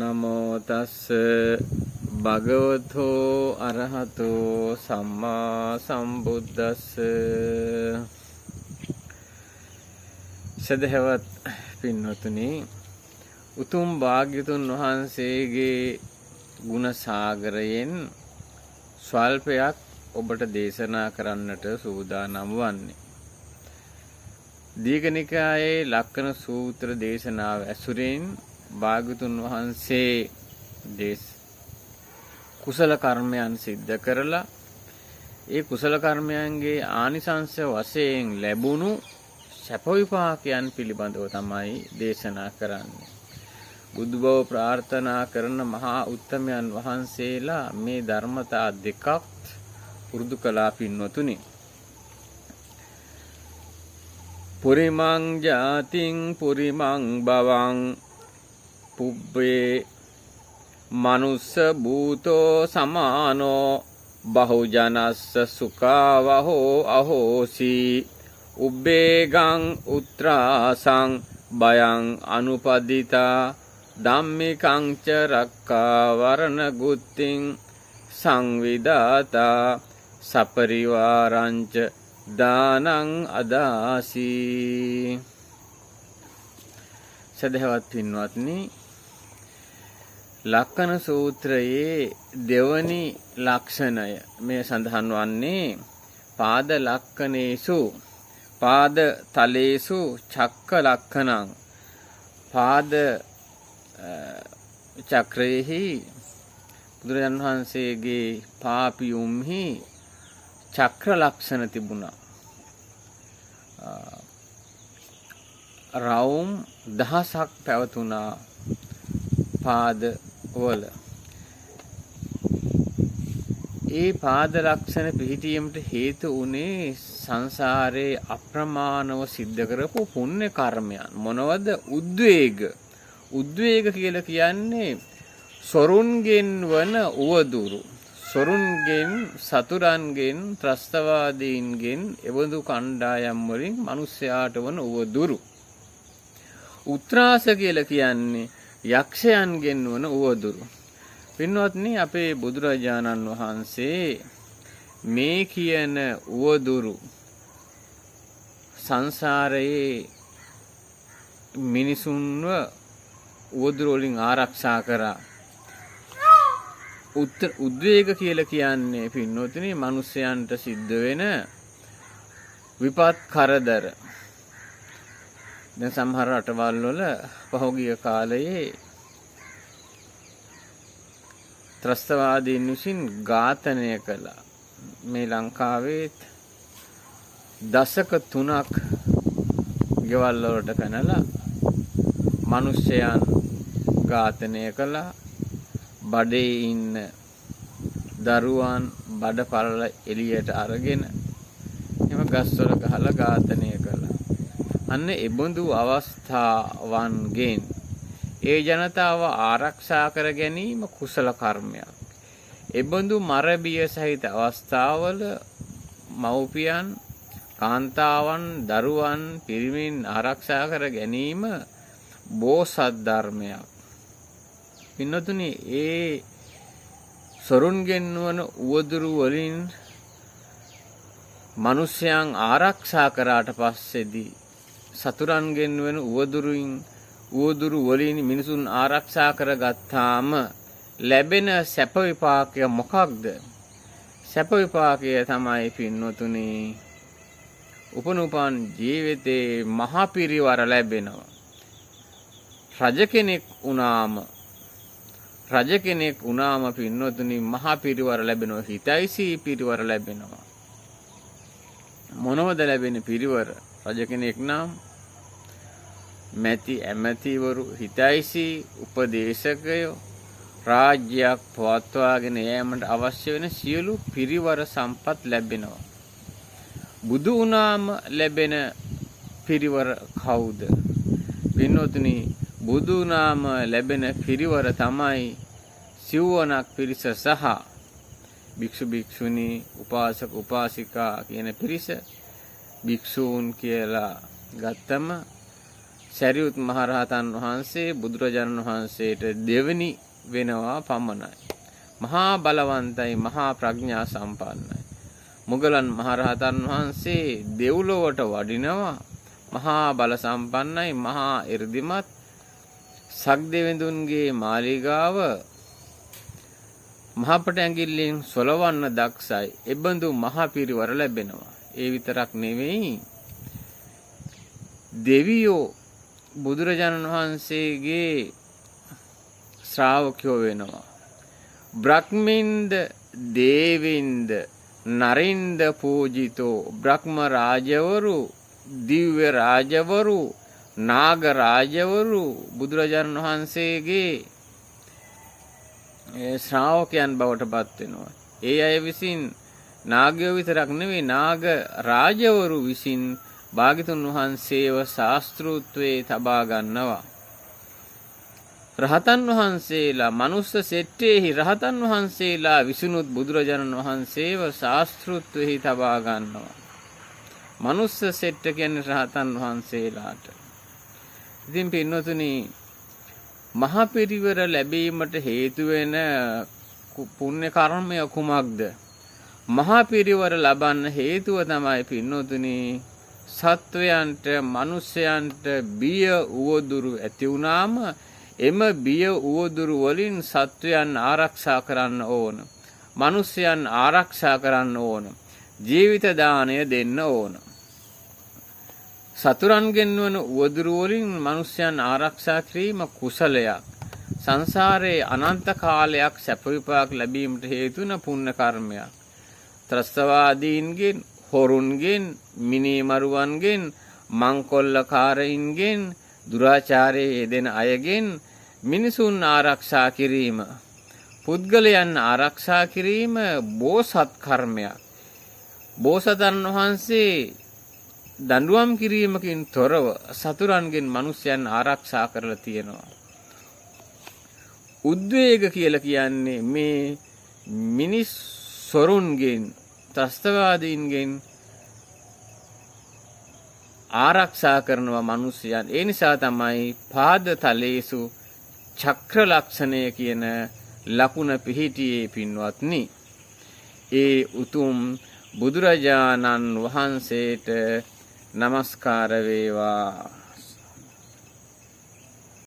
නමෝ තස්ස භගවතෝ අරහතෝ සම්මා සම්බුද්දස්ස. සදහවත් පින්වතුනි, උතුම් භාග්‍යතුන් වහන්සේගේ ගුණ සාගරයෙන් ස්වල්පයක් ඔබට දේශනා කරන්නට සූදානම් වන්නේ. දීඝනිකායේ ලක්කන සූත්‍ර දේශනාව ඇසුරින් භාග්‍යතුන් වහන්සේ කුසල කර්මයන් සිද්ධ කරලා ඒ කුසල කර්මයන්ගේ ආනිසංස වශයෙන් ලැබුණු සැප විපාකයන් පිළිබඳව තමයි දේශනා කරන්නේ. බුදු බව ප්‍රාර්ථනා කරන මහා උත්තමයන් වහන්සේලා මේ ධර්මතා දෙකක් පුරුදු කළා පින්වතුනි. පුරිමං ජාතිං පුරිමං භවං පුබ්බේ මනුස්ස භූතෝ සමානෝ බහුජනස්ස සුඛවහෝ අහෝසි උබ්බේගං උත්‍රාසං බයං අනුපදිතා ධම්මිකං ච රක්ඛා වරණ ගුත්තිං සංවිදාතා සපරිවාරං ච දානං අදාසි. සදහවත් පින්වත්නි, ලක්කන සූත්‍රයේ දෙවනි ලක්ෂණය මේ සඳහන් වන්නේ පාද ලක්කනේසු පාද තලේසු චක්ක ලක්කනං. පාද චක්‍රයේහි බුදුරජාණන් වහන්සේගේ පාපියුම්හි චක්‍ර ලක්ෂණ තිබුණා. රවුම් 1000ක් පැවතුණා පාදවල. ඒ පාද ලක්ෂණ පිහිටීමට හේතු වුණේ සංසාරේ අප්‍රමාණව සිද්ධ කරපු පුණ්‍ය කර්මයන්. මොනවද? උද්වේග. උද්වේග කියලා කියන්නේ සොරුන්ගෙන් වන උවදුරු. සොරුන්ගෙන්, සතුරන්ගෙන්, ත්‍රස්තවාදීන්ගෙන් එබඳු කණ්ඩායම් වලින් මිනිස්යාට වන උවදුරු. උත්‍රාස කියලා කියන්නේ යක්ෂයන්ගෙන් වන උවදුරු. පින්වත්නි, අපේ බුදුරජාණන් වහන්සේ මේ කියන උවදුරු සංසාරයේ මිනිසුන්ව උවදුරු වලින් ආරක්ෂා කරා. උද්වේග කියලා කියන්නේ පින්වතුනි මිනිස්යන්ට සිද්ධ වෙන විපත් කරදර. දැන් සමහර රටවල් වල පහුගිය කාලයේ ත්‍රස්තවාදීන් විසින් ඝාතනය කළා. මේ ලංකාවේ දශක 3ක් ගෙවල් වලට පැනලා මිනිස්යන් ඝාතනය කළා. බඩේ ඉන්න දරුවන් බඩ පළල එළියට අරගෙන එම ගස්වල ගහලා ඝාතනය කළා. අන්න ඒබඳු අවස්ථාවන්ගෙන් ඒ ජනතාව ආරක්ෂා කර ගැනීම කුසල කර්මයක්. ඒබඳු මරබිය සහිත අවස්ථාවල මව්පියන්, කාන්තාවන්, දරුවන්, පිරිමින් ආරක්ෂා කර ගැනීම බෝසත් ධර්මයක්. පින්නතුනි, ඒ සොරුන්ගෙන් වන උවදුරු වලින් මිනිසයන් ආරක්ෂා කරාට පස්සේදී සතුරන්ගෙන් වන උවදුරු වලින් මිනිසුන් ආරක්ෂා කරගත්තාම ලැබෙන සැප විපාකය මොකක්ද? සැප විපාකය තමයි පින්නතුනි උපනුපන් ජීවිතේ මහා පිරිවර ලැබෙනවා. රජ කෙනෙක් වුණාම පින්වතුනි මහා පිරිවර ලැබෙනවා. හිතයිසී පිරිවර ලැබෙනවා. මොනවද ලැබෙන පිරිවර? රජ කෙනෙක් නම් ඇමතිවරු, හිතයිසී උපදේශකයෝ, රාජ්‍යයක් පවත්වාගෙන යාමට අවශ්‍ය වෙන සියලු පිරිවර සම්පත් ලැබෙනවා. බුදු වුණාම ලැබෙන පිරිවර කවුද? පින්වතුනි, බුදු නාම ලැබෙන පිරිවර තමයි සිව්වනක් පිරිස සහ භික්ෂු භික්ෂුණී, උපාසක උපාසිකා කියන පිරිස. භික්ෂූන් කියලා ගත්තම සරියුත් මහරහතන් වහන්සේ බුදුරජාණන් වහන්සේට දෙවෙනි වෙනවා පමණයි. මහා බලවන්තයි, මහා ප්‍රඥා සම්පන්නයි. මුගලන් මහරහතන් වහන්සේ දෙව්ලොවට වඩිනවා. මහා බල සම්පන්නයි, මහා 이르දිමත්. සක්දෙවිඳුන්ගේ මාලිගාව මහපට ඇඟිල්ලෙන් සොලවන්න දක්ෂයි. එබඳු මහා පිරිවර ලැබෙනවා. ඒ විතරක් නෙවෙයි, දෙවියෝ බුදුරජාණන් වහන්සේගේ ශ්‍රාවකයෝ වෙනවා. බ්‍රහ්මින්ද දේවින්ද නරින්ද පූජිතෝ බ්‍රහ්ම රාජවරු, දිව්‍ය රාජවරු, නාග රාජවරු බුදුරජාණන් වහන්සේගේ ශ්‍රාවකයන් බවට පත් වෙනවා. ඒ අය විසින් නාගයෝ විතරක් නෙවෙයි, නාග රාජවරු විසින් භාග්‍යතුන් වහන්සේව ශාස්ත්‍රූත්වයේ තබා ගන්නවා. රහතන් වහන්සේලා මනුස්ස සෙට්ටේහි රහතන් වහන්සේලා විසුණුත් බුදුරජාණන් වහන්සේව ශාස්ත්‍රූත්වයේ තබා ගන්නවා. මනුස්ස සෙට්ට කියන්නේ රහතන් වහන්සේලාට. ඉතින් පින්වතුනි, මහා පිරිවර ලැබීමට හේතු වෙන පුණ්‍ය කර්මය කුමක්ද? මහා පිරිවර ලබන්න හේතුව තමයි පින්වතුනි, සත්වයන්ට මිනිසයන්ට බිය උවදුරු ඇති වුණාම එම බිය උවදුරු වලින් සත්වයන් ආරක්ෂා කරන්න ඕන. මිනිසයන් ආරක්ෂා කරන්න ඕන. ජීවිත දාණය දෙන්න ඕන. සතුරන්ගෙන් වන උවදුරු වලින් මිනිසයන් ආරක්ෂා කිරීම කුසලයක්. සංසාරයේ අනන්ත කාලයක් සැප විපාක ලැබීමට හේතු වන පුණ්‍ය කර්මයක්. ත්‍රස්තවාදීන්ගෙන්, හොරුන්ගෙන්, මිනීමරුවන්ගෙන්, මංකොල්ලකාරයින්ගෙන්, දුරාචාරයේ යෙදෙන අයගෙන් මිනිසුන් ආරක්ෂා කිරීම, පුද්ගලයන් ආරක්ෂා කිරීම බෝසත් කර්මයක්. බෝසතන් වහන්සේ දඬුවම් කිරීමකින් තොරව සතුරන්ගෙන් මිනිසයන් ආරක්ෂා කරලා තියෙනවා. උද්වේග කියලා කියන්නේ මේ මිනිස් සොරුන්ගෙන්, ත්‍රස්තවාදීන්ගෙන් ආරක්ෂා කරනවා මිනිසයන්. ඒ නිසා තමයි පාද තලේසු චක්‍ර ලක්ෂණය කියන ලකුණ පිහිටියේ පින්වත්නි. ඒ උතුම් බුදුරජාණන් වහන්සේට නමස්කාර වේවා.